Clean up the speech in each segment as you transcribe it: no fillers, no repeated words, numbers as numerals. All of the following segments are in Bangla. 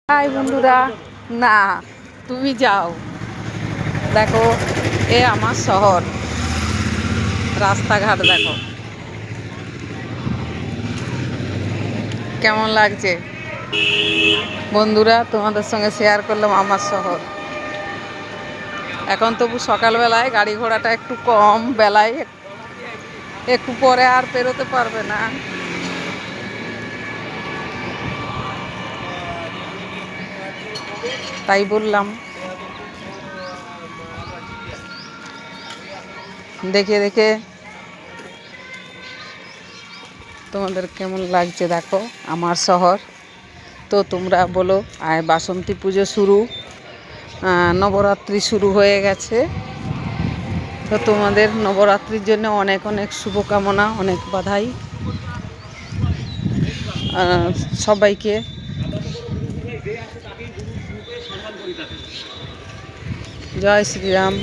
হাই বন্ধুরা, না তুমি যাও। দেখো এ আমার শহর, রাস্তাঘাট দেখো কেমন লাগছে। বন্ধুরা, তোমাদের সঙ্গে শেয়ার করলাম আমার শহর। এখন তবু সকালবেলায় গাড়ি ঘোড়াটা একটু কম, বেলায় একটু পরে আর পেরোতে পারবে না। তাই বললাম দেখে দেখে তোমাদের কেমন লাগছে দেখো আমার শহর। তো তোমরা বলো, আর বাসন্তী পুজো শুরু, নবরাত্রি শুরু হয়ে গেছে। তো তোমাদের নবরাত্রির জন্য অনেক অনেক শুভকামনা, অনেক বাধাই সবাইকে। জয় শ্রীরাম।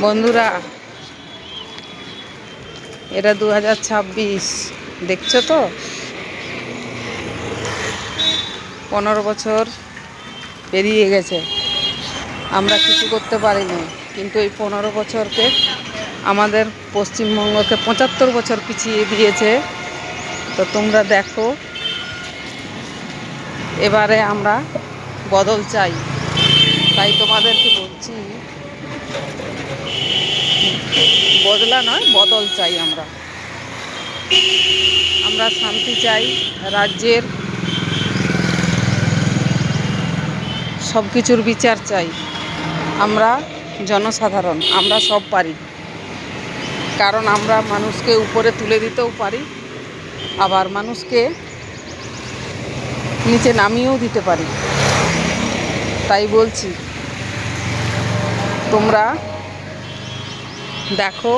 বন্ধুরা, এটা 2026, দেখছো তো? 15 বছর পেরিয়ে গেছে, আমরা কিছু করতে পারিনি, কিন্তু এই 15 বছরকে আমাদের পশ্চিমবঙ্গকে 75 বছর পিছিয়ে দিয়েছে। তো তোমরা দেখো, এবারে আমরা বদল চাই। তাই তোমাদেরকে বলছি, বদলা নয়, বদল চাই। আমরা শান্তি চাই, রাজ্যের সব কিছুর বিচার চাই। আমরা জনসাধারণ, আমরা সব পারি, কারণ আমরা মানুষকে উপরে তুলে দিতেও পারি, আবার মানুষকে নিচে নামিয়েও দিতে পারি। তাই বলছি, তোমরা দেখো,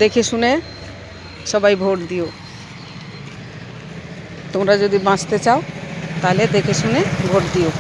দেখে শুনে সবাই ভোট দিও। তোমরা যদি বাঁচতে চাও তাহলে দেখে শুনে ভোট দিও।